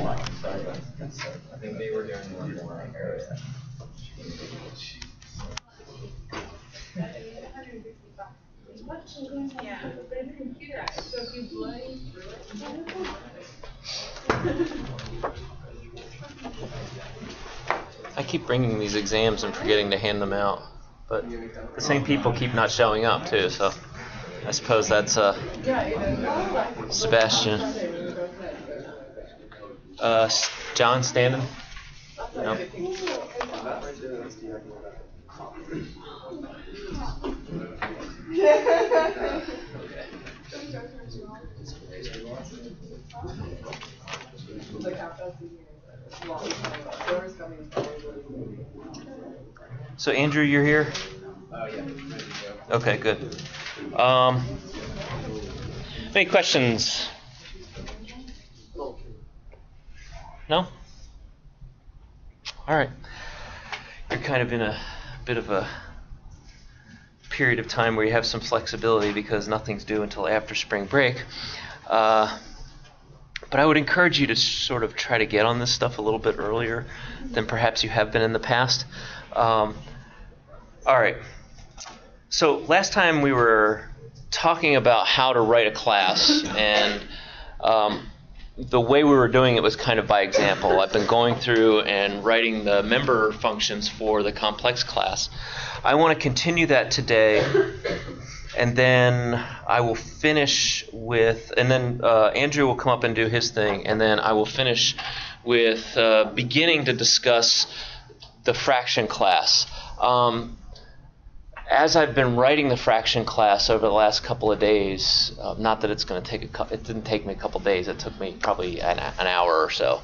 I think they were doing one more area. Yeah. So if you bloody through it. I keep bringing these exams and forgetting to hand them out, but the same people keep not showing up too, so I suppose that's Sebastian. John Standen? No. So Andrew, you're here? Yeah. Okay, good. Any questions? No? All right. You're kind of in a bit of a period of time where you have some flexibility because nothing's due until after spring break. But I would encourage you to sort of try to get on this stuff a little bit earlier than perhaps you have been in the past. All right. So last time we were talking about how to write a class, and the way we were doing it was kind of by example. I've been going through and writing the member functions for the complex class. I want to continue that today, and then I will finish with, and then Andrew will come up and do his thing, and then I will finish with beginning to discuss the fraction class. As I've been writing the fraction class over the last couple of days, not that it's going to take it didn't take me a couple of days. It took me probably an hour or so.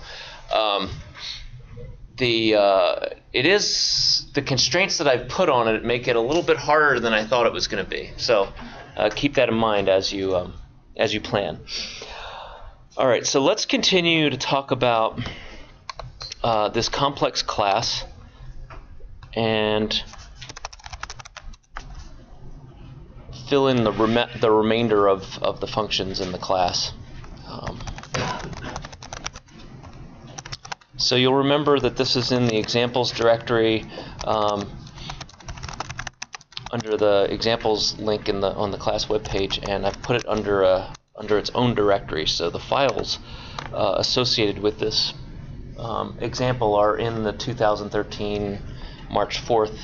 It is the constraints that I've put on it make it a little bit harder than I thought it was going to be. So keep that in mind as you plan. All right, so let's continue to talk about this complex class and fill in the remainder of the functions in the class. So you'll remember that this is in the examples directory under the examples link on the class webpage, and I've put it under its own directory. So the files associated with this example are in the 2013 March 4th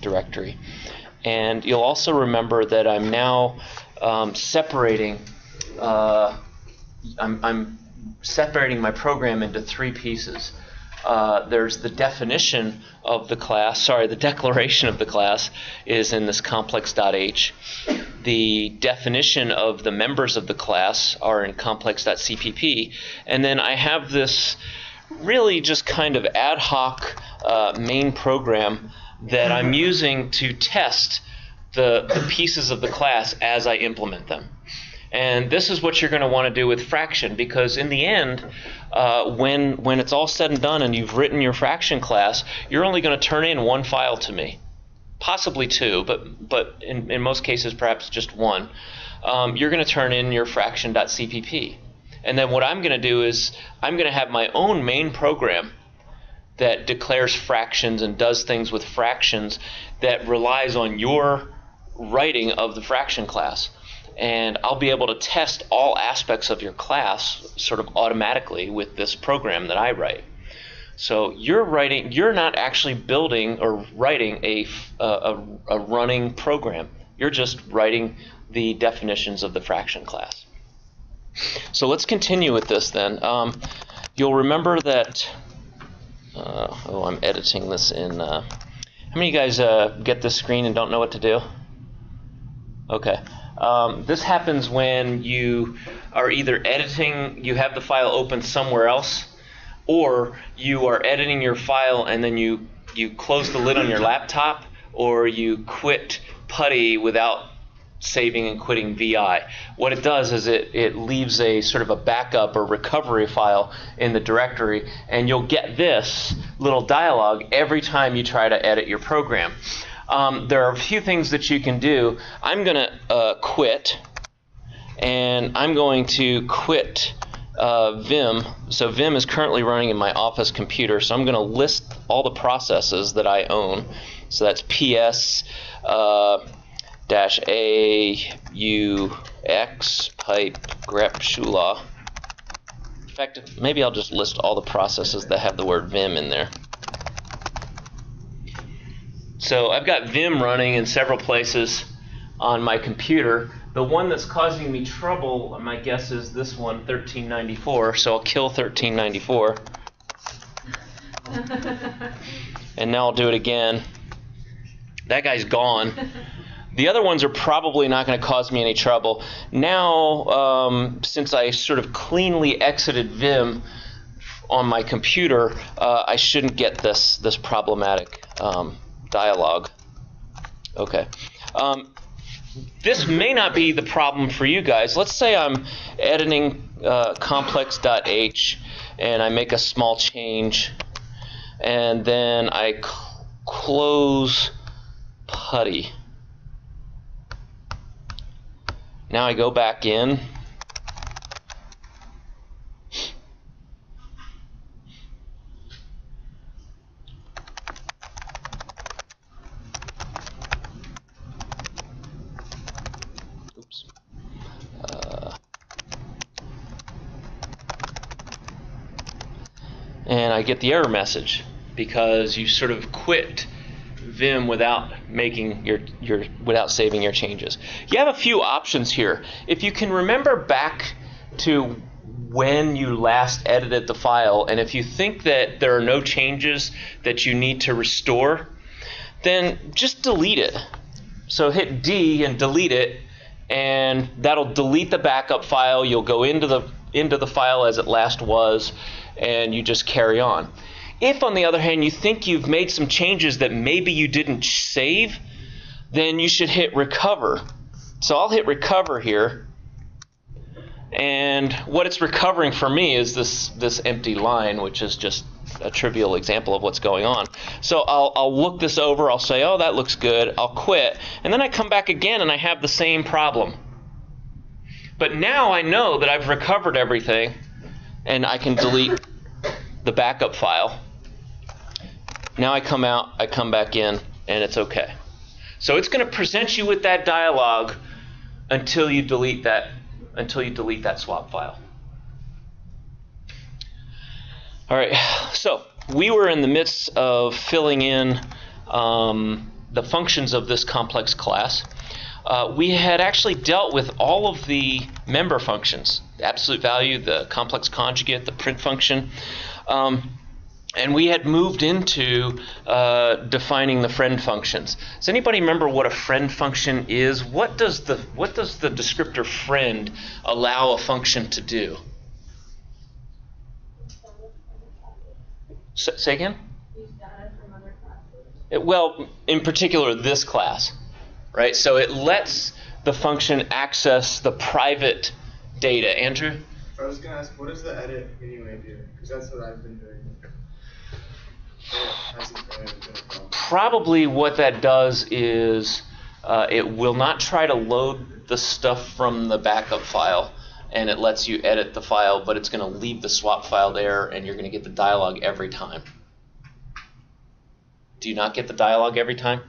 directory. And you'll also remember that I'm now separating. I'm separating my program into three pieces. There's the definition of the class. Sorry, the declaration of the class is in this complex.h. The definition of the members of the class are in complex.cpp. And then I have this really just kind of ad hoc main program that I'm using to test the pieces of the class as I implement them. And this is what you're going to want to do with fraction, because in the end, when it's all said and done and you've written your fraction class, you're only going to turn in one file to me, possibly two, but in most cases perhaps just one. You're going to turn in your fraction.cpp. And then what I'm going to do is I'm going to have my own main program that declares fractions and does things with fractions that relies on your writing of the fraction class. And I'll be able to test all aspects of your class sort of automatically with this program that I write. So you're not actually building or writing a running program. You're just writing the definitions of the fraction class. So let's continue with this then. You'll remember that I'm editing this in. How many of you guys get this screen and don't know what to do? Okay. This happens when you are either editing, you have the file open somewhere else, or you are editing your file and then you close the lid on your laptop, or you quit PuTTY without saving and quitting VI. What it does is it leaves a sort of a backup or recovery file in the directory, and you'll get this little dialog every time you try to edit your program. There are a few things that you can do. I'm going to quit, and I'm going to quit Vim. So Vim is currently running in my office computer, so I'm going to list all the processes that I own. So that's PS -AUX pipe grep shula. In fact, maybe I'll just list all the processes that have the word Vim in there. So I've got Vim running in several places on my computer. The one that's causing me trouble, my guess is this one, 1394. So I'll kill 1394. And now I'll do it again. That guy's gone. The other ones are probably not going to cause me any trouble. Now, since I sort of cleanly exited Vim on my computer, I shouldn't get this problematic dialog. Okay. This may not be the problem for you guys. Let's say I'm editing complex.h and I make a small change, and then I close putty. Now I go back in. Oops. And I get the error message because you sort of quit Vim without making without saving your changes. You have a few options here. If you can remember back to when you last edited the file, and if you think that there are no changes that you need to restore, then just delete it. So hit D and delete it, and that'll delete the backup file. You'll go into the file as it last was, and you just carry on. If, on the other hand, you think you've made some changes that maybe you didn't save, then you should hit recover. So I'll hit recover here, and what it's recovering for me is this empty line, which is just a trivial example of what's going on. So I'll look this over, I'll say, oh, that looks good, I'll quit, and then I come back again and I have the same problem. But now I know that I've recovered everything, and I can delete the backup file. Now I come out, I come back in, and it's okay. So it's going to present you with that dialog until you delete that swap file. All right, so we were in the midst of filling in the functions of this complex class. We had actually dealt with all of the member functions, the absolute value, the complex conjugate, the print function. And we had moved into defining the friend functions. Does anybody remember what a friend function is? What does the descriptor friend allow a function to do? Say again? Use data from other classes. Well, in particular, this class, right? So it lets the function access the private data. Andrew? I was going to ask, what does the edit anyway do? Because that's what I've been doing. Probably what that does is it will not try to load the stuff from the backup file, and it lets you edit the file, but it's going to leave the swap file there, and you're going to get the dialog every time. Do you not get the dialog every time?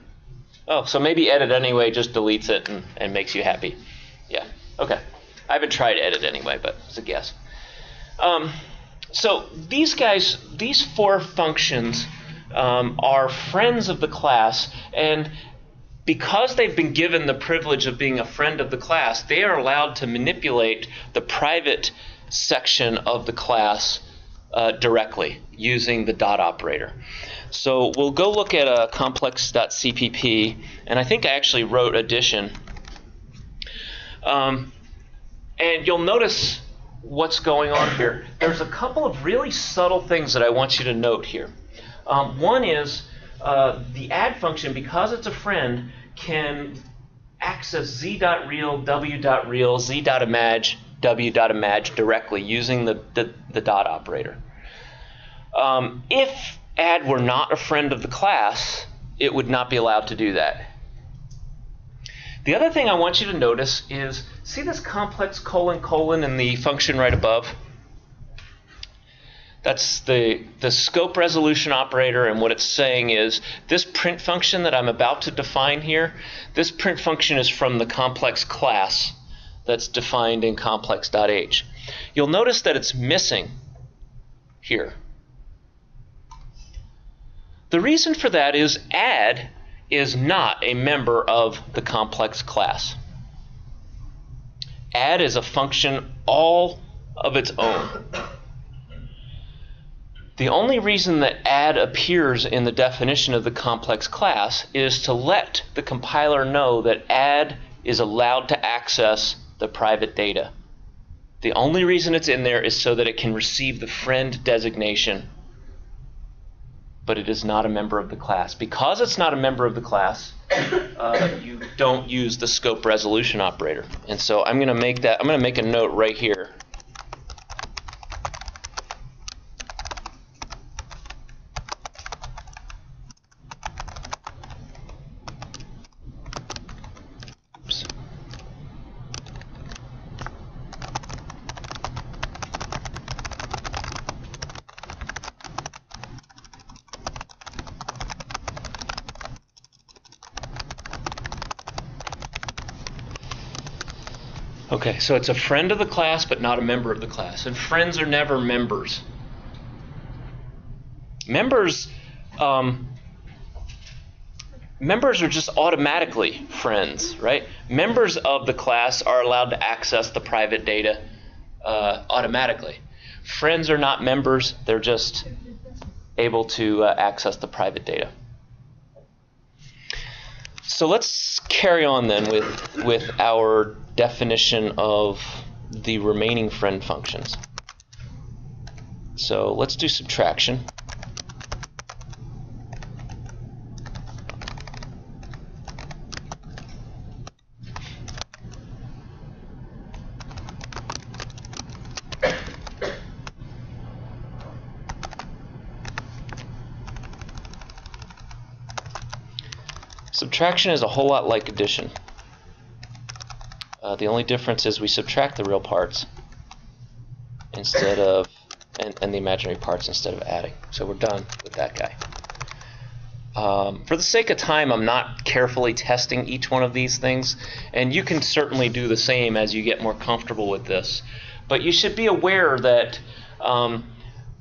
Oh, so maybe edit anyway just deletes it and makes you happy. Yeah, okay. I haven't tried edit anyway, but it's a guess. So these guys, these four functions are friends of the class, and because they've been given the privilege of being a friend of the class, they are allowed to manipulate the private section of the class directly using the dot operator. So we'll go look at a complex.cpp, and I think I actually wrote addition. And you'll notice what's going on here. There's a couple of really subtle things that I want you to note here. One is the add function, because it's a friend, can access z.real, w.real, z.imag, w.imag directly using the dot operator. If add were not a friend of the class, it would not be allowed to do that. The other thing I want you to notice is, see this complex : in the function right above? That's the scope resolution operator, and what it's saying is this print function that I'm about to define here, this print function is from the complex class that's defined in complex.h. You'll notice that it's missing here. The reason for that is add is not a member of the complex class. Add is a function all of its own. The only reason that add appears in the definition of the complex class is to let the compiler know that add is allowed to access the private data. The only reason it's in there is so that it can receive the friend designation, but it is not a member of the class. Because it's not a member of the class, you don't use the scope resolution operator. And so I'm going to make a note right here. Okay, so it's a friend of the class, but not a member of the class. And friends are never members. Members are just automatically friends, right? Members of the class are allowed to access the private data automatically. Friends are not members. They're just able to access the private data. So let's carry on then with our definition of the remaining friend functions. So let's do subtraction. Subtraction is a whole lot like addition. The only difference is we subtract the real parts instead of, and the imaginary parts instead of adding. So we're done with that guy. For the sake of time, I'm not carefully testing each one of these things, and you can certainly do the same as you get more comfortable with this. But you should be aware that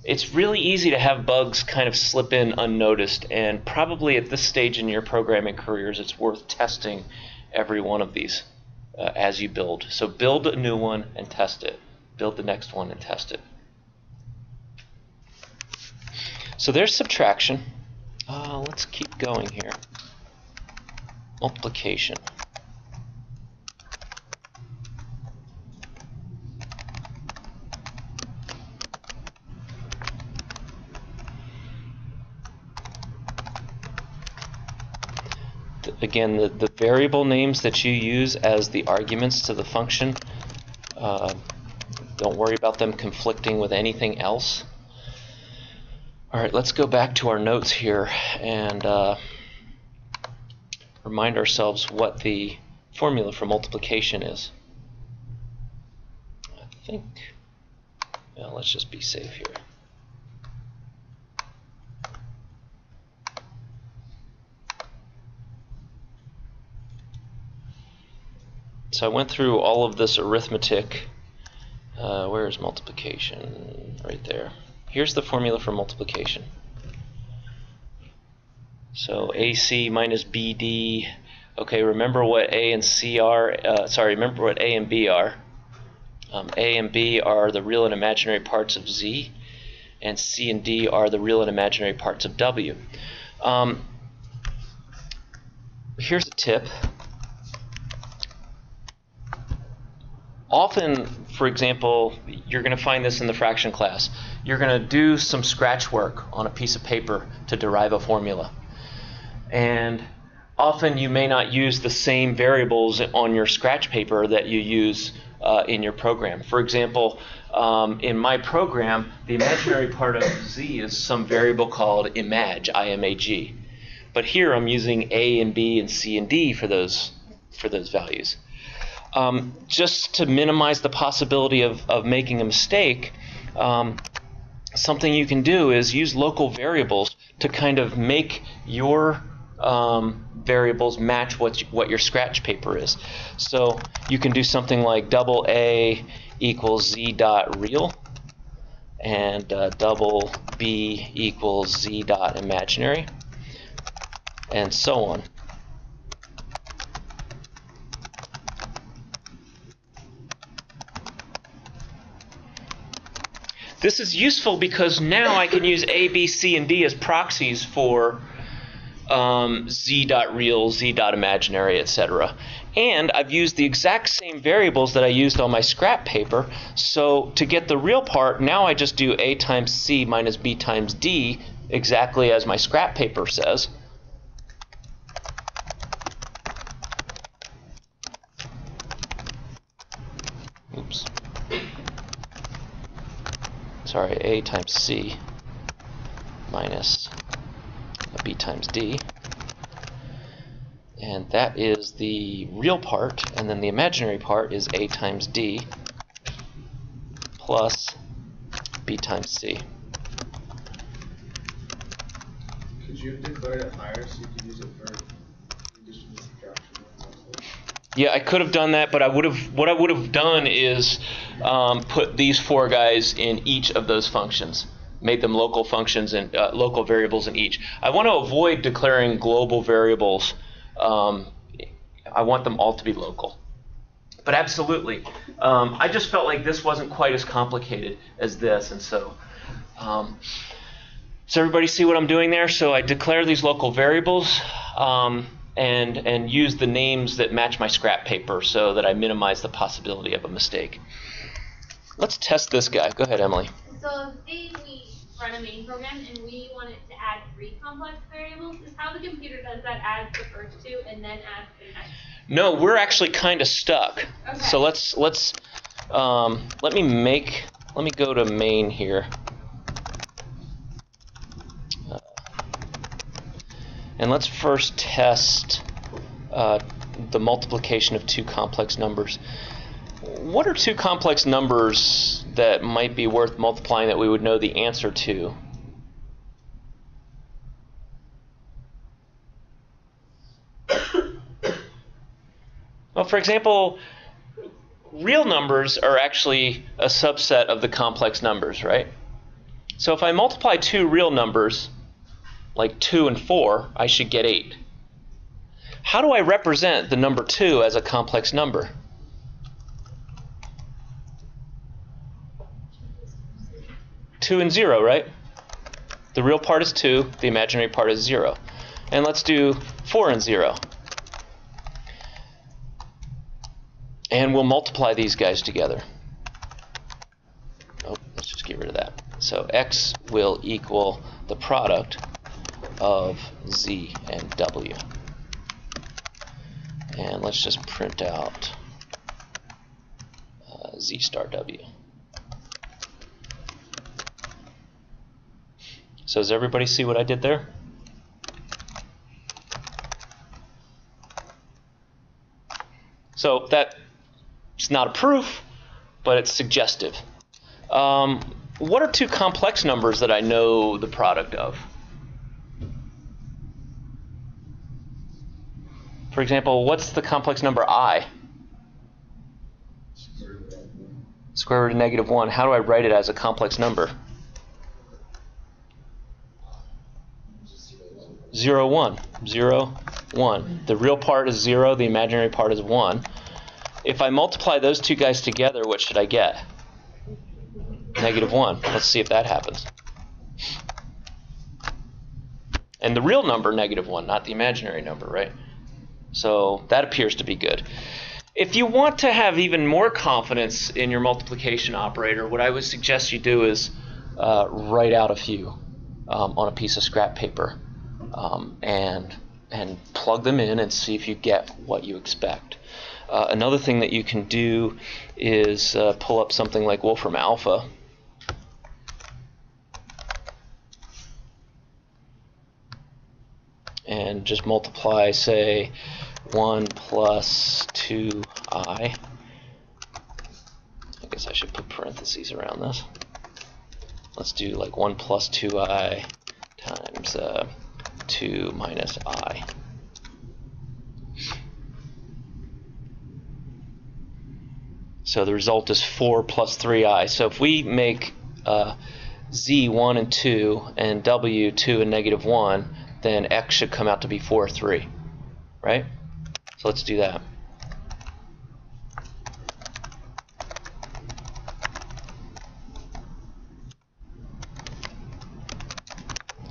it's really easy to have bugs kind of slip in unnoticed, and probably at this stage in your programming careers, it's worth testing every one of these as you build. So build a new one and test it. Build the next one and test it. So there's subtraction. Let's keep going here. Multiplication. Again, the variable names that you use as the arguments to the function, don't worry about them conflicting with anything else. All right, let's go back to our notes here and remind ourselves what the formula for multiplication is. I think, well, let's just be safe here. So I went through all of this arithmetic. Where is multiplication? Right there. Here's the formula for multiplication. So AC minus BD. Okay, remember what A and C are. Remember what A and B are. A and B are the real and imaginary parts of Z, and C and D are the real and imaginary parts of W. Here's a tip. Often, for example, you're going to find this in the fraction class. You're going to do some scratch work on a piece of paper to derive a formula. And often you may not use the same variables on your scratch paper that you use in your program. For example, in my program, the imaginary part of Z is some variable called imag, I-M-A-G. But here I'm using A and B and C and D for those values. Just to minimize the possibility of making a mistake, something you can do is use local variables to kind of make your variables match what your scratch paper is. So you can do something like double A equals z dot real, and double B equals z dot imaginary, and so on. This is useful because now I can use A, B, C, and D as proxies for z.real, z.imaginary, etc. And I've used the exact same variables that I used on my scrap paper. So to get the real part, now I just do A times C minus B times D, exactly as my scrap paper says. Oops. Sorry, A times C minus B times D. And that is the real part, and then the imaginary part is A times D plus B times C. Could you have declared it higher so you could use it for addition and subtraction? Yeah, I could have done that, but what I would have done is put these four guys in each of those functions, made them local functions and local variables in each. I want to avoid declaring global variables. I want them all to be local. But absolutely, I just felt like this wasn't quite as complicated as this, and so does everybody see what I'm doing there? So I declare these local variables and use the names that match my scrap paper so that I minimize the possibility of a mistake. Let's test this guy. Go ahead, Emily. So say we run a main program and we want it to add 3 complex variables. Is how the computer does that, adds the first 2 and then adds the next? No, we're actually kind of stuck. Okay. So let me go to main here. And let's first test the multiplication of 2 complex numbers. What are 2 complex numbers that might be worth multiplying that we would know the answer to? Well, for example, real numbers are actually a subset of the complex numbers, right? So if I multiply 2 real numbers, like 2 and 4, I should get 8. How do I represent the number 2 as a complex number? Two and 0, right? The real part is 2, the imaginary part is 0. And let's do 4 and 0. And we'll multiply these guys together. Oh, let's just get rid of that. So x will equal the product of z and w. And let's just print out z star w. So does everybody see what I did there? So that's not a proof, but it's suggestive. What are 2 complex numbers that I know the product of? For example, what's the complex number I? Square root of -1. How do I write it as a complex number? 0, 1. 0, 1. The real part is 0, the imaginary part is 1. If I multiply those 2 guys together, what should I get? -1. Let's see if that happens. And the real number, -1, not the imaginary number, right? So that appears to be good. If you want to have even more confidence in your multiplication operator, what I would suggest you do is write out a few on a piece of scrap paper and plug them in and see if you get what you expect. Another thing that you can do is pull up something like Wolfram Alpha. And just multiply, say, 1 plus 2i. I guess I should put parentheses around this. let's do like 1 plus 2i times 2 minus I. So the result is 4 plus 3i. So if we make z 1 and 2 and w 2 and negative 1, then x should come out to be 4, 3. Right? So let's do that.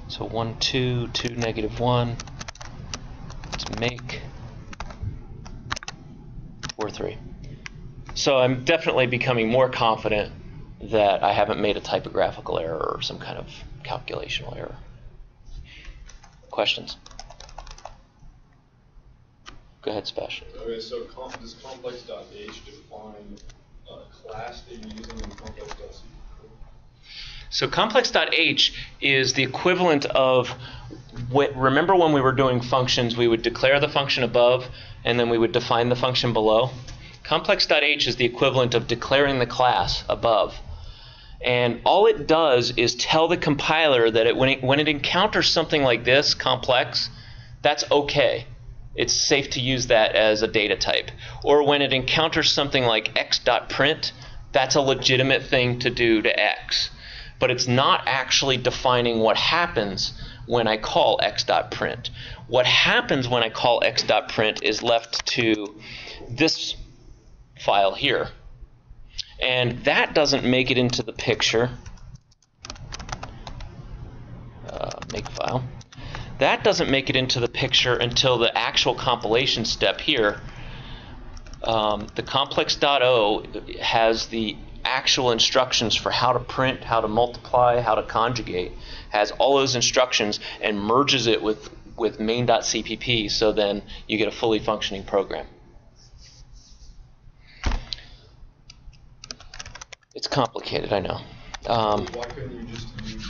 So 1, 2, 2, negative 1. Let's make 4, 3. So I'm definitely becoming more confident that I haven't made a typographical error or some kind of calculational error. Questions? Go ahead, Sebastian. Okay, so does complex.h define a class that you're using in complex.c? So complex.h is the equivalent of, remember when we were doing functions, we would declare the function above and then we would define the function below? Complex.h is the equivalent of declaring the class above. And all it does is tell the compiler that when it encounters something like this, complex, that's okay. It's safe to use that as a data type. Or when it encounters something like x.print, that's a legitimate thing to do to x. But it's not actually defining what happens when I call x.print. What happens when I call x.print is left to this file here. And that doesn't make it into the picture. Makefile. That doesn't make it into the picture until the actual compilation step here. The complex.o has the actual instructions for how to print, how to multiply, how to conjugate, has all those instructions and merges it with main.cpp, so then you get a fully functioning program. It's complicated, I know. Why couldn't you just use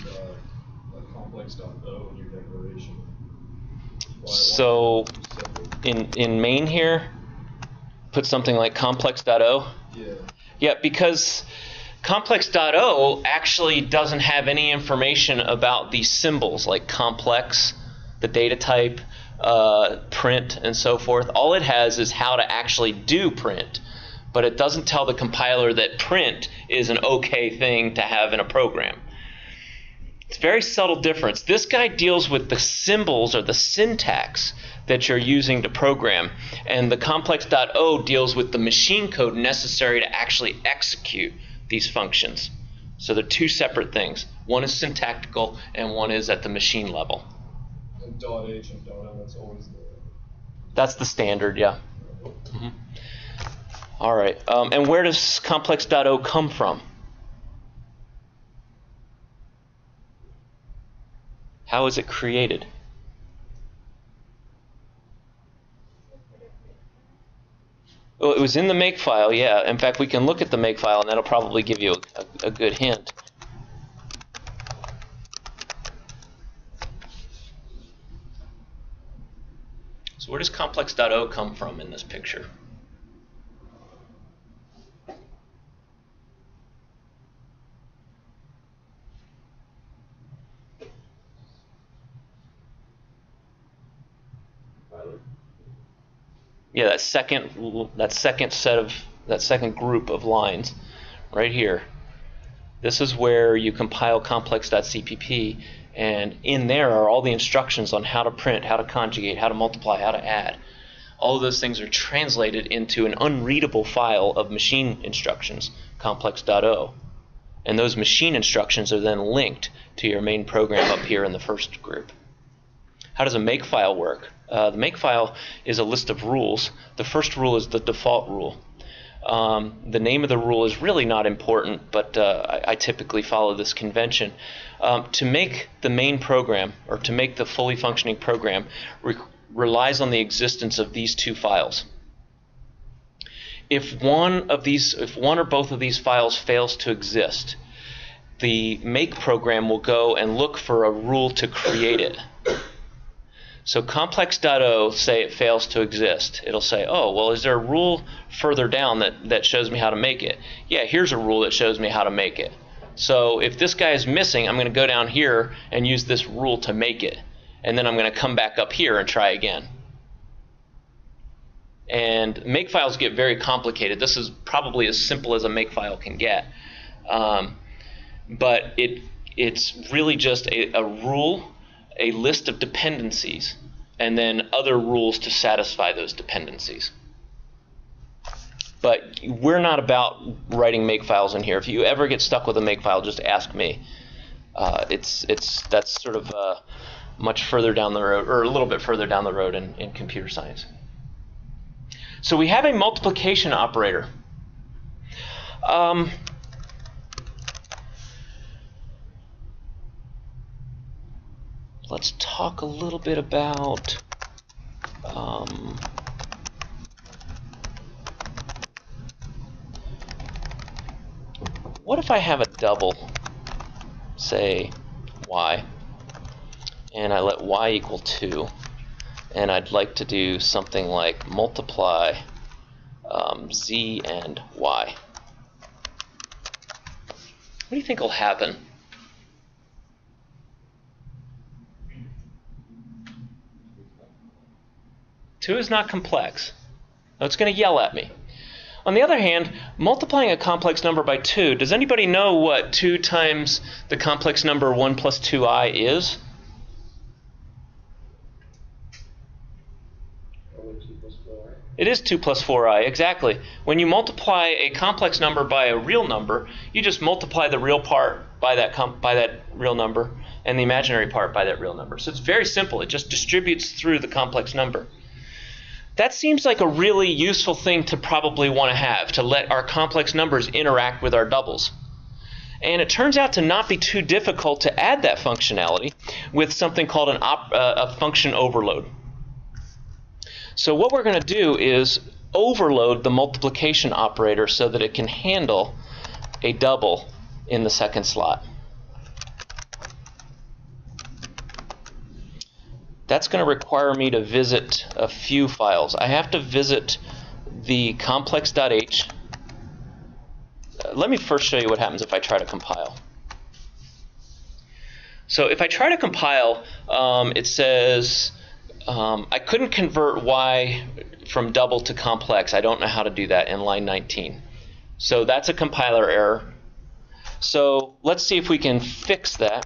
complex.o in your declaration? So in main here, put something like complex.o. Yeah. Yeah, because complex.o actually doesn't have any information about these symbols like complex, the data type, print, and so forth. All it has is how to actually do print. But it doesn't tell the compiler that print is an okay thing to have in a program. It's a very subtle difference. This guy deals with the symbols or the syntax that you're using to program, and the complex.o deals with the machine code necessary to actually execute these functions. So they're two separate things. One is syntactical, and one is at the machine level. And .h and .o, that's always the... That's the standard, yeah. Mm-hmm. All right, and where does complex.o come from? How is it created? Oh, it was in the makefile, yeah. In fact, we can look at the makefile, and that'll probably give you a good hint. So where does complex.o come from in this picture? Yeah, that second group of lines right here. This is where you compile complex.cpp, and in there are all the instructions on how to print, how to conjugate, how to multiply, how to add. All of those things are translated into an unreadable file of machine instructions, complex.o. And those machine instructions are then linked to your main program up here in the first group. How does a makefile work? The makefile is a list of rules. The first rule is the default rule. The name of the rule is really not important, but I typically follow this convention. To make the main program, or to make the fully functioning program, relies on the existence of these two files. If one or both of these files fails to exist, the make program will go and look for a rule to create it. So complex.o, say it fails to exist. It'll say, oh, well, is there a rule further down that shows me how to make it? Yeah, here's a rule that shows me how to make it. So if this guy is missing, I'm going to go down here and use this rule to make it. And then I'm going to come back up here and try again. And makefiles get very complicated. This is probably as simple as a makefile can get. But it's really just a rule, a list of dependencies, and then other rules to satisfy those dependencies. But we're not about writing makefiles in here. If you ever get stuck with a makefile, just ask me. That's sort of much further down the road, or a little bit further down the road in computer science. So we have a multiplication operator. Let's talk a little bit about what if I have a double, say y, and I let y equal 2, and I'd like to do something like multiply z and y. What do you think will happen? Two is not complex. No, it's going to yell at me. On the other hand, multiplying a complex number by 2, does anybody know what 2 times the complex number 1 plus 2i is? It is 2 plus 4i, exactly. When you multiply a complex number by a real number, you just multiply the real part by that real number and the imaginary part by that real number. So it's very simple. It just distributes through the complex number. That seems like a really useful thing to probably want to have, to let our complex numbers interact with our doubles. And it turns out to not be too difficult to add that functionality with something called a function overload. So what we're going to do is overload the multiplication operator so that it can handle a double in the second slot. That's going to require me to visit a few files. I have to visit the complex.h. Let me first show you what happens if I try to compile. So if I try to compile, it says I couldn't convert y from double to complex. I don't know how to do that in line 19. So that's a compiler error. So let's see if we can fix that.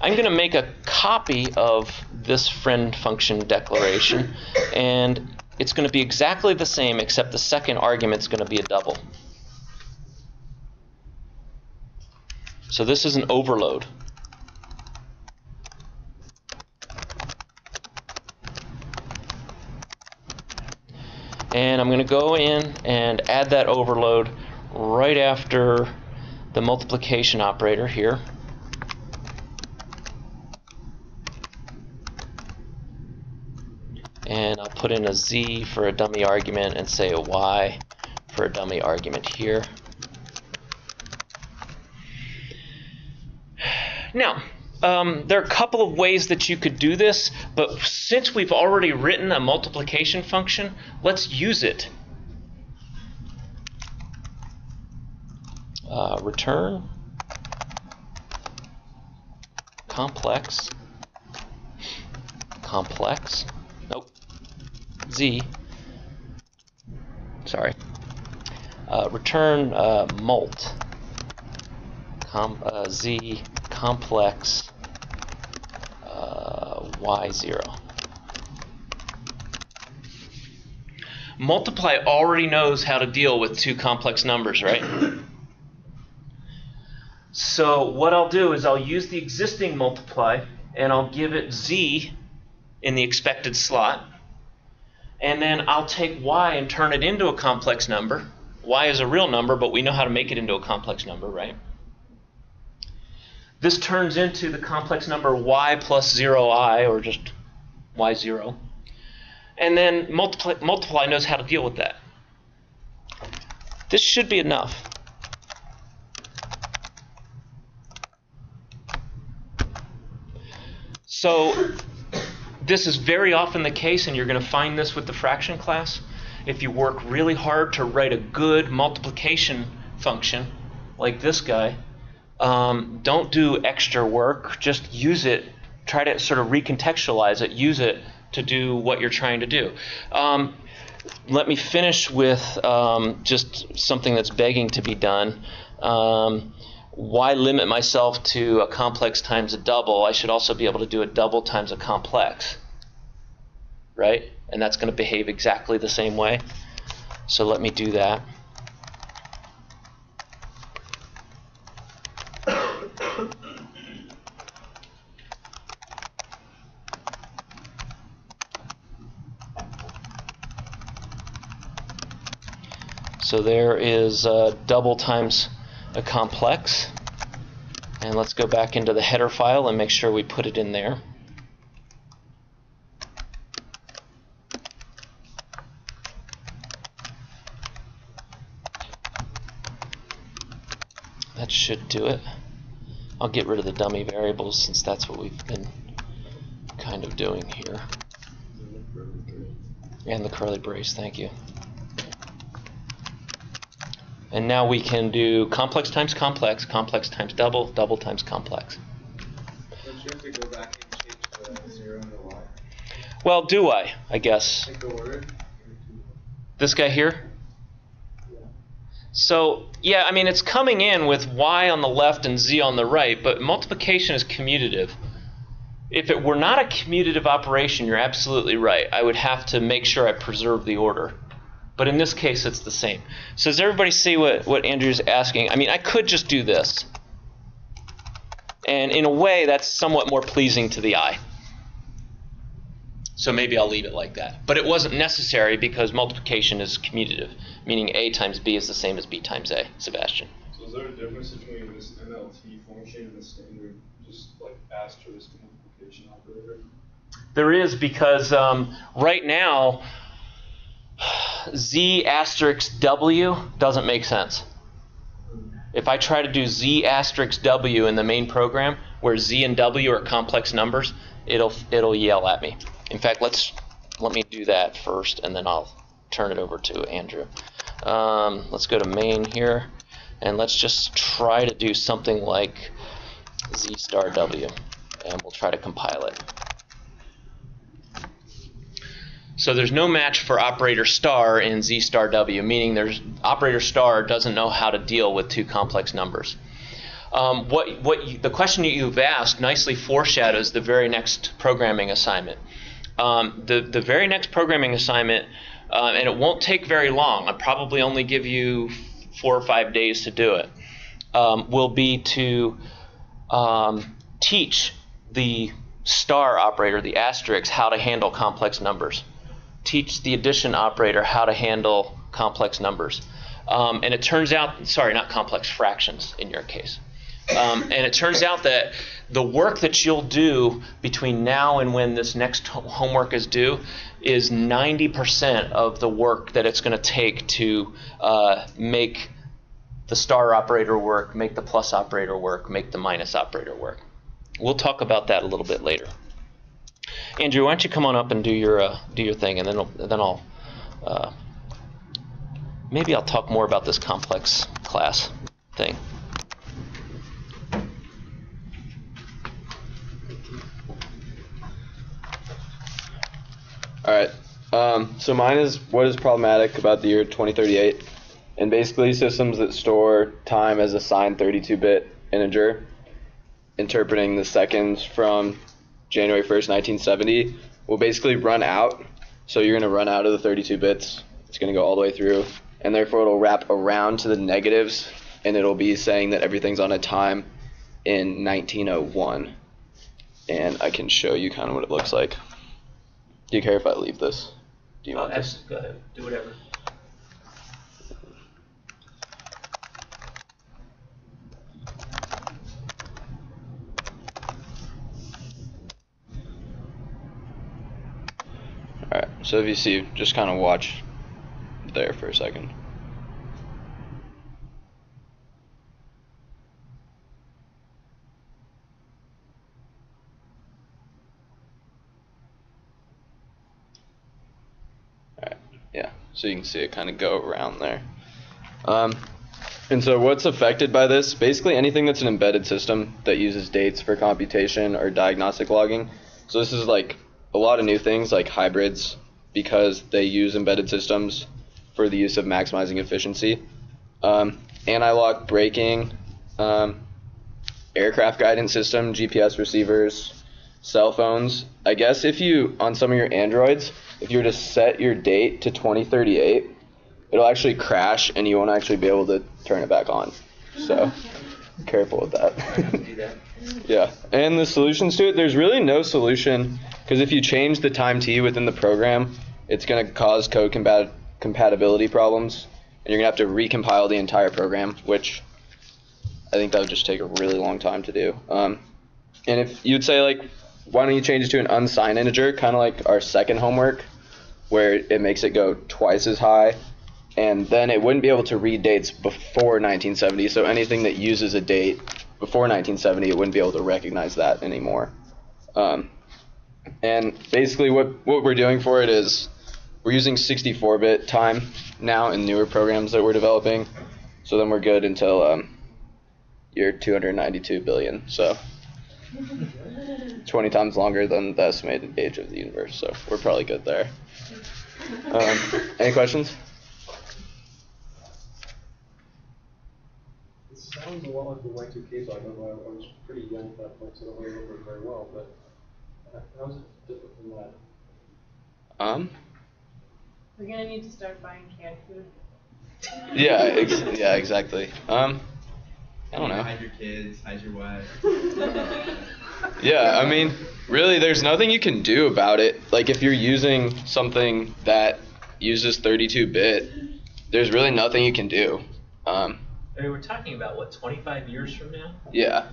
I'm going to make a copy of this friend function declaration, and it's going to be exactly the same, except the second argument is going to be a double. So this is an overload. And I'm going to go in and add that overload right after the multiplication operator here. And I'll put in a z for a dummy argument and say a y for a dummy argument here. Now, there are a couple of ways that you could do this, but since we've already written a multiplication function, let's use it. Return complex, nope, z, sorry, return mult, z complex y0. Multiply already knows how to deal with two complex numbers, right? So what I'll do is I'll use the existing multiply and I'll give it z in the expected slot, and then I'll take y and turn it into a complex number. Y is a real number, but we know how to make it into a complex number, right? This turns into the complex number y plus 0i, or just y0. And then multiply knows how to deal with that. This should be enough. So this is very often the case, and you're going to find this with the fraction class. If you work really hard to write a good multiplication function, like this guy, don't do extra work. Just use it. Try to sort of recontextualize it. Use it to do what you're trying to do. Let me finish with just something that's begging to be done. Why limit myself to a complex times a double? I should also be able to do a double times a complex, right? And that's going to behave exactly the same way. So let me do that. So there is double times a complex. And let's go back into the header file and make sure we put it in there. That should do it. I'll get rid of the dummy variables since that's what we've been kind of doing here. And the curly brace, thank you. And now we can do complex times complex, complex times double, double times complex. Don't you have to go back and change the 0 and the y? Well, do I guess. Take the order. This guy here? So, yeah, I mean, it's coming in with y on the left and z on the right, but multiplication is commutative. If it were not a commutative operation, you're absolutely right. I would have to make sure I preserve the order. But in this case, it's the same. So does everybody see what Andrew's asking? I mean, I could just do this. And in a way, that's somewhat more pleasing to the eye. So maybe I'll leave it like that. But it wasn't necessary because multiplication is commutative, meaning a times b is the same as b times a. Sebastian. So is there a difference between this MLT function and the standard, just like asterisk multiplication operator? There is, because right now, z asterisk w doesn't make sense. If I try to do z asterisk w in the main program, where z and w are complex numbers, it'll yell at me. In fact, let me do that first, and then I'll turn it over to Andrew. Let's go to main here, and let's just try to do something like z star w, and we'll try to compile it. So there's no match for operator star in z star w, meaning operator star doesn't know how to deal with two complex numbers. The question you've asked nicely foreshadows the very next programming assignment. The very next programming assignment, and it won't take very long, I'll probably only give you 4 or 5 days to do it, will be to teach the star operator, the asterisk, how to handle complex numbers. Teach the addition operator how to handle complex numbers. And it turns out, sorry, not complex fractions in your case. And it turns out that the work that you'll do between now and when this next homework is due is 90% of the work that it's going to take to make the star operator work, make the plus operator work, make the minus operator work. We'll talk about that a little bit later. Andrew, why don't you come on up and do your thing, and then I'll maybe I'll talk more about this complex class thing. All right. So mine is what is problematic about the year 2038, and basically systems that store time as a signed 32-bit integer, interpreting the seconds from January 1st, 1970, will basically run out. So you're going to run out of the 32 bits. It's going to go all the way through, and therefore it'll wrap around to the negatives, and it'll be saying that everything's on a time in 1901. And I can show you kind of what it looks like. Do you care if I leave this? Do you want this? Go ahead. Do whatever. Alright, so if you see, just kind of watch there for a second. Alright, yeah, so you can see it kind of go around there. And so what's affected by this? Basically anything that's an embedded system that uses dates for computation or diagnostic logging. So this is like a lot of new things like hybrids, because they use embedded systems for the use of maximizing efficiency. Anti-lock braking, aircraft guidance system, GPS receivers, cell phones. I guess if you, on some of your Androids, if you were to set your date to 2038, it'll actually crash and you won't actually be able to turn it back on. So careful with that. Do that. Yeah, and the solutions to it, there's really no solution, because if you change the time t within the program, it's going to cause code compatibility problems, and you're going to have to recompile the entire program, which I think that would just take a really long time to do. And if you'd say, like, why don't you change it to an unsigned integer, kind of like our second homework, where it makes it go twice as high, and then it wouldn't be able to read dates before 1970, so anything that uses a date before 1970, it wouldn't be able to recognize that anymore. And basically what we're doing for it is we're using 64-bit time now in newer programs that we're developing, so then we're good until year 292 billion, so 20 times longer than the estimated age of the universe, so we're probably good there. Any questions? It sounds a lot like the Y2K, so I don't know, I was pretty young at that point, so I don't really remember it very well, but how is it different from that? We're gonna need to start buying canned food. Yeah, exactly. I don't know. Hide your kids, hide your wife. Yeah, I mean, really, there's nothing you can do about it. Like, if you're using something that uses 32-bit, there's really nothing you can do. I mean, we're talking about, what, 25 years from now? Yeah.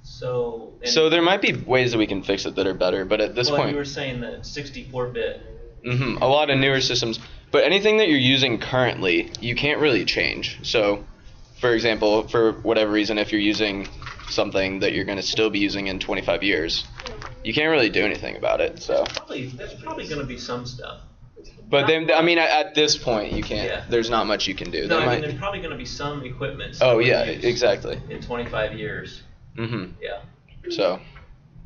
So there might be ways that we can fix it that are better, but at this point, you were saying that 64-bit. a lot of newer systems. But anything that you're using currently, you can't really change. So, for example, for whatever reason, if you're using something that you're going to still be using in 25 years, you can't really do anything about it. So. There's probably going to be some stuff. But then, I mean, at this point, you can't. Yeah. There's not much you can do. No, I mean, there's probably going to be some equipment. Oh yeah, used exactly. In 25 years. Yeah. So.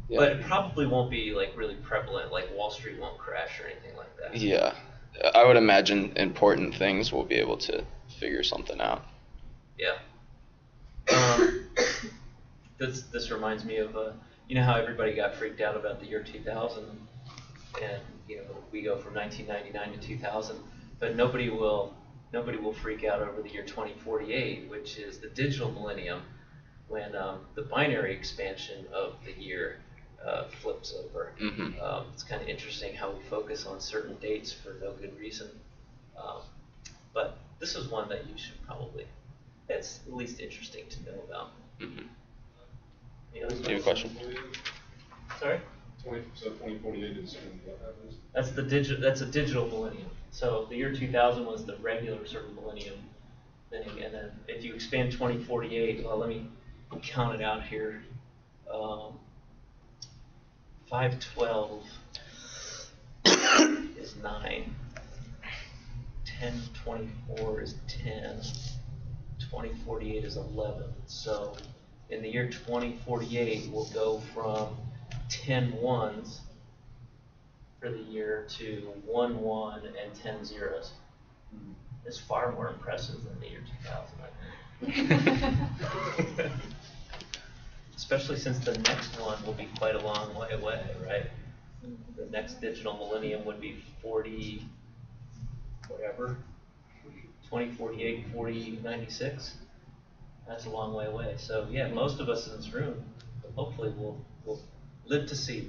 Yeah. But it probably won't be like really prevalent. Like Wall Street won't crash or anything like that. Yeah, I would imagine important things will be able to figure something out. Yeah. This reminds me of you know how everybody got freaked out about the year 2000, and you know we go from 1999 to 2000, but nobody will freak out over the year 2048, which is the digital millennium, when the binary expansion of the year flips over. It's kind of interesting how we focus on certain dates for no good reason, but this is one that you should probably. It's at least interesting to know about. Do you have a question? Sorry? 2048 is when what happens? That's a digital millennium. So the year 2000 was the regular sort of millennium thing, and then if you expand 2048, well, let me count it out here. 512 is 9. 1024 is 10. 2048 is 11. So in the year 2048, we'll go from 10 ones for the year to 1 1 and 10 zeros. It's far more impressive than the year 2000, I think. Especially since the next one will be quite a long way away, right? The next digital millennium would be 40, whatever, 2048, 4096. That's a long way away. So yeah, most of us in this room, hopefully will live to see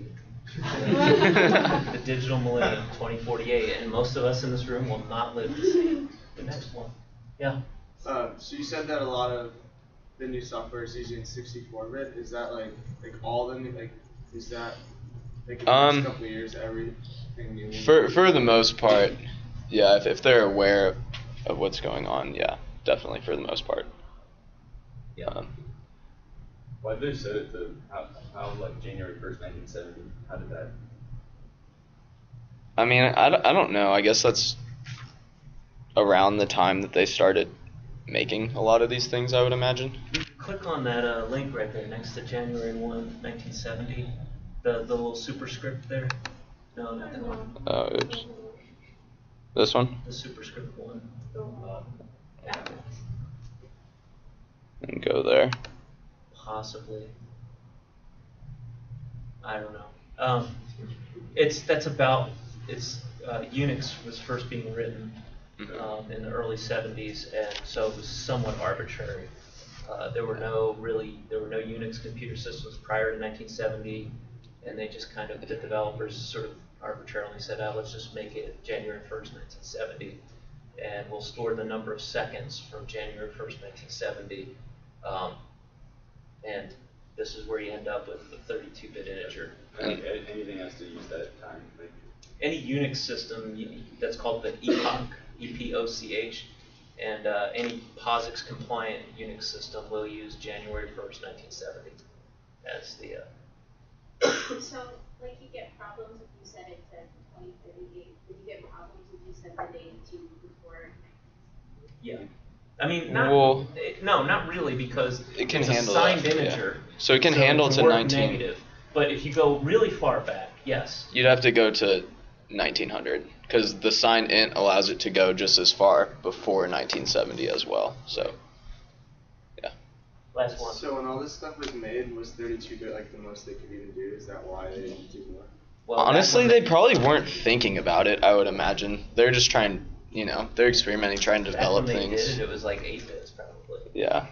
the digital millennium 2048, and most of us in this room will not live to see the next one. Yeah. So you said that a lot of the new software is using 64-bit. Is that like all the new, is that like in the next couple of years everything new? For the most part, yeah. If they're aware of what's going on, yeah, definitely for the most part. Yeah. Why did they set it to how like January 1st, 1970? How did that? I mean, I don't know. I guess that's around the time that they started making a lot of these things, I would imagine. Click on that link right there next to January 1, 1970. The little superscript there. No, not that one. Oops. This one? The superscript one. And go there. Possibly. I don't know. Unix was first being written in the early 70s, and so it was somewhat arbitrary. There were no Unix computer systems prior to 1970, and they just kind of, the developers sort of arbitrarily said, let's just make it January 1st, 1970, and we'll store the number of seconds from January 1st, 1970, and this is where you end up with the 32-bit integer. Anything has to use that time. Like, any Unix system that's called the epoch, E-P-O-C-H, and any POSIX compliant Unix system will use January 1st, 1970 as the. So, like, you get problems if you set it to 2038. Would you get problems if you set the date to before? Yeah. I mean, not really, because it can it's handle a signed that, integer. Yeah. So it can handle to work 19. Negative. But if you go really far back, yes. You'd have to go to 1900, because the signed int allows it to go just as far before 1970 as well. So, yeah. Last one. So when all this stuff was made, was 32-bit like the most they could even do? Is that why they didn't do more? Well, honestly, they probably weren't thinking about it, I would imagine. They're just trying, they're experimenting, trying to develop when they things. did it was like 8 bits probably. Yeah.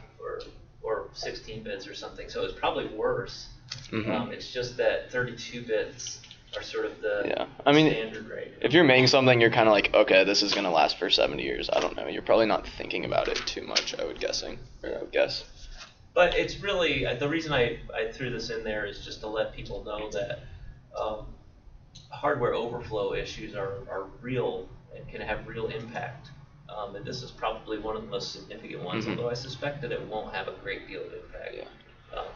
Or 16 bits or something, so it's probably worse. Mm-hmm. It's just that 32 bits are sort of the standard rate. If you're making something, you're kind of like, okay, this is going to last for 70 years. I don't know. You're probably not thinking about it too much, I would guess. But it's really, the reason I threw this in there is just to let people know that hardware overflow issues are real and can have real impact. And this is probably one of the most significant ones, although I suspect that it won't have a great deal of impact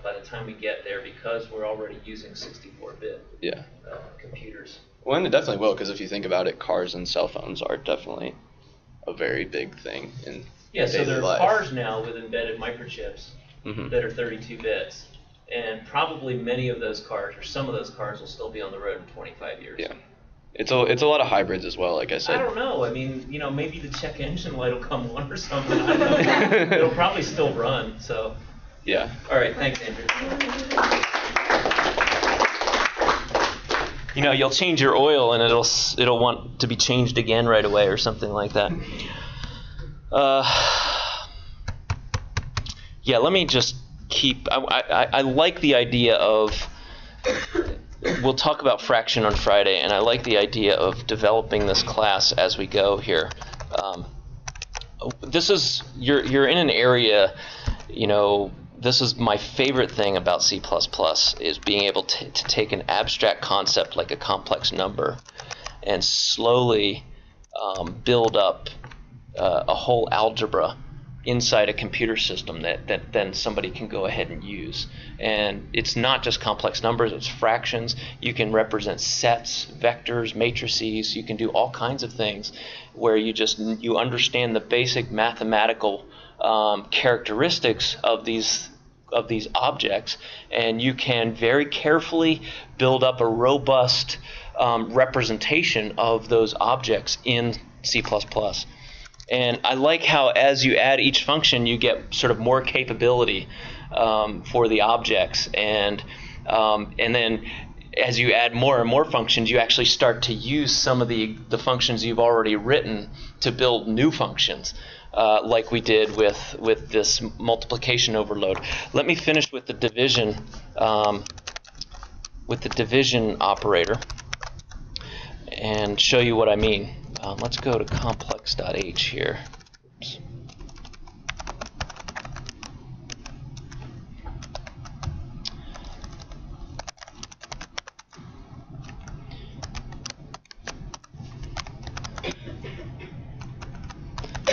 by the time we get there, because we're already using 64-bit computers. Well, and it definitely will, because if you think about it, cars and cell phones are definitely a very big thing in so there daily are life. cars now with embedded microchips that are 32 bits, and probably many of those cars, or some of those cars, will still be on the road in 25 years. Yeah. It's a lot of hybrids as well, like I said. I don't know. I mean, maybe the check engine light will come on or something. I don't know. It'll probably still run. So. Yeah. All right. Thanks, Andrew. You'll change your oil and it'll want to be changed again right away or something like that. Let me just keep. I like the idea of. We'll talk about fraction on Friday, and I like the idea of developing this class as we go here. You're in an area, this is my favorite thing about C++, is being able to take an abstract concept like a complex number and slowly build up a whole algebra inside a computer system that then somebody can go ahead and use. And it's not just complex numbers, it's fractions. You can represent sets, vectors, matrices. You can do all kinds of things where you understand the basic mathematical characteristics of these objects, and you can very carefully build up a robust representation of those objects in C++. And I like how as you add each function, you get sort of more capability for the objects, and then as you add more and more functions, you actually start to use some of the functions you've already written to build new functions, like we did with this multiplication overload. Let me finish with the division operator and show you what I mean. Let's go to complex.h here. Oops.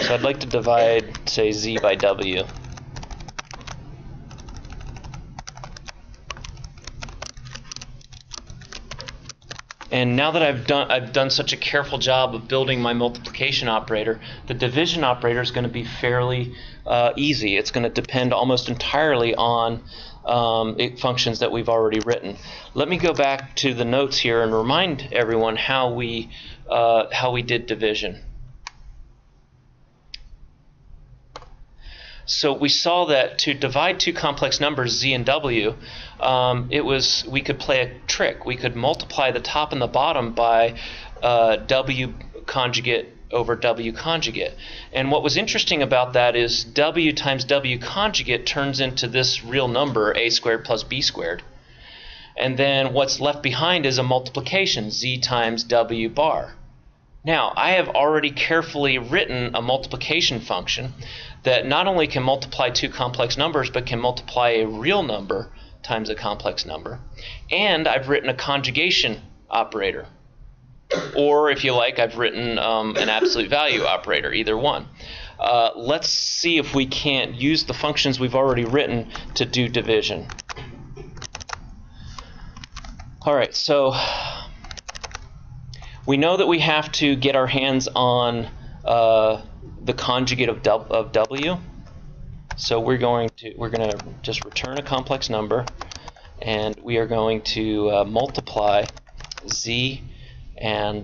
So I'd like to divide, say, z by w. And now that I've done such a careful job of building my multiplication operator, the division operator is going to be fairly easy. It's going to depend almost entirely on functions that we've already written. Let me go back to the notes here and remind everyone how we did division. So we saw that to divide two complex numbers, z and w, we could play a trick. We could multiply the top and the bottom by w conjugate over w conjugate. And what was interesting about that is w times w conjugate turns into this real number, a squared plus b squared. And then what's left behind is a multiplication, z times w bar. Now, I have already carefully written a multiplication function that not only can multiply two complex numbers, but can multiply a real number times a complex number. And I've written a conjugation operator. Or, if you like, I've written an absolute value operator, either one. Let's see if we can't use the functions we've already written to do division. All right, so we know that we have to get our hands on the conjugate of w. So we're going to just return a complex number, and we are going to multiply z and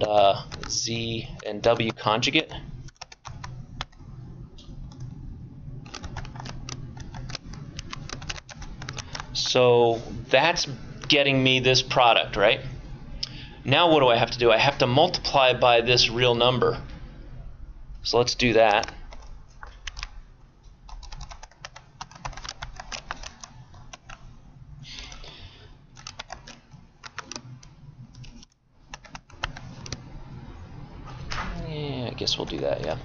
w conjugate. So that's getting me this product, right? Now what do I have to do? I have to multiply by this real number. So let's do that. Yeah, I guess we'll do that, yeah.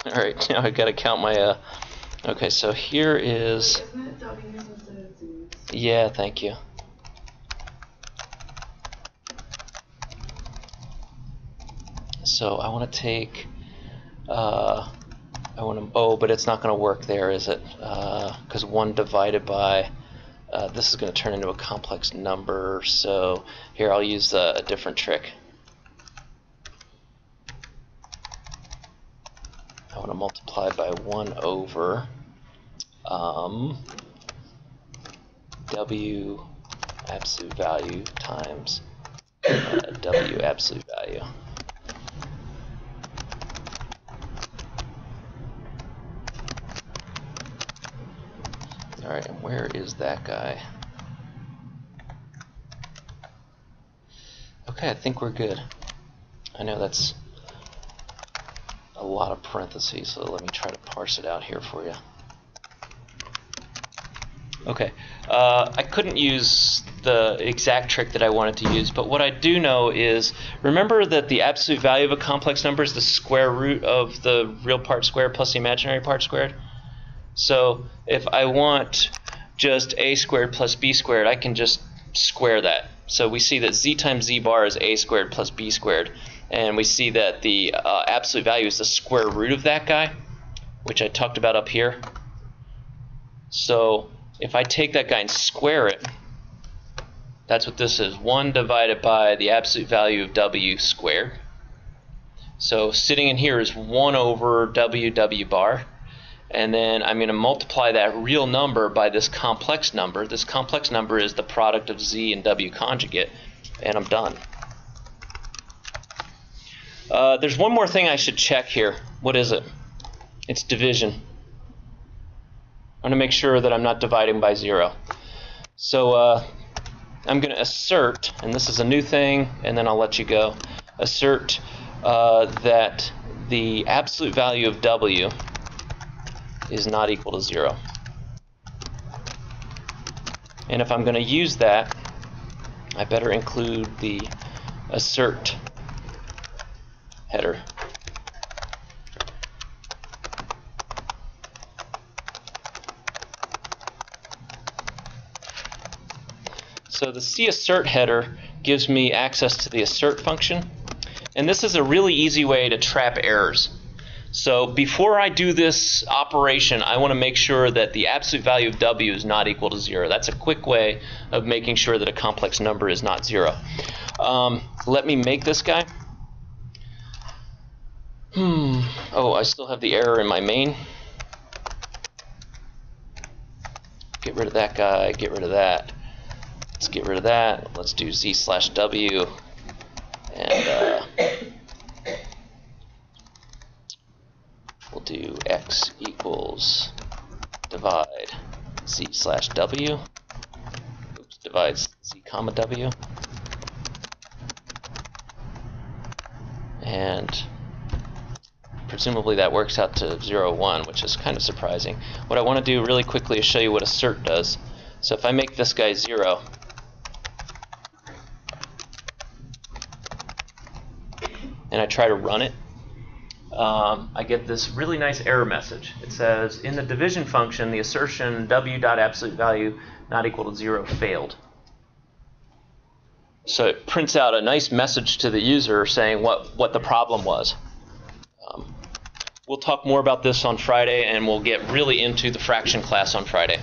All right, now I've got to count my, okay, so here is, Isn't it W's instead of Z's? yeah, thank you. So I want to take, oh, but it's not going to work there, is it? Because 1 divided by, this is going to turn into a complex number, so here I'll use a different trick. I want to multiply by 1 over w absolute value times w absolute value. All right, and where is that guy? Okay, I think we're good. I know that's a lot of parentheses, so let me try to parse it out here for you. Okay, I couldn't use the exact trick that I wanted to use, but what I do know is, remember that the absolute value of a complex number is the square root of the real part squared plus the imaginary part squared? So if I want just a squared plus b squared, I can just square that. So we see that z times z bar is a squared plus b squared. And we see that the absolute value is the square root of that guy, which I talked about up here. So if I take that guy and square it, that's what this is. 1 divided by the absolute value of w squared. So sitting in here is 1 over w bar. And then I'm going to multiply that real number by this complex number. This complex number is the product of z and w conjugate. And I'm done. There's one more thing I should check here. What is it? It's division. I want to make sure that I'm not dividing by 0. So I'm going to assert, and this is a new thing, and then I'll let you go, assert that the absolute value of w is not equal to 0. And if I'm going to use that, I better include the assert header. So the cassert header gives me access to the assert function, And this is a really easy way to trap errors. So before I do this operation, I want to make sure that the absolute value of w is not equal to 0. That's a quick way of making sure that a complex number is not 0. Let me make this guy. Oh, I still have the error in my main. Get rid of that guy, get rid of that. Let's get rid of that. Let's do z/w. And we'll do x equals divide z/w. Oops, divide z comma w. And presumably that works out to 0, 1, which is kind of surprising. What I want to do really quickly is show you what assert does. So if I make this guy 0, and I try to run it, I get this really nice error message. It says, in the division function, the assertion w.absolute value not equal to 0 failed. So it prints out a nice message to the user saying what the problem was. We'll talk more about this on Friday, and we'll get really into the fraction class on Friday.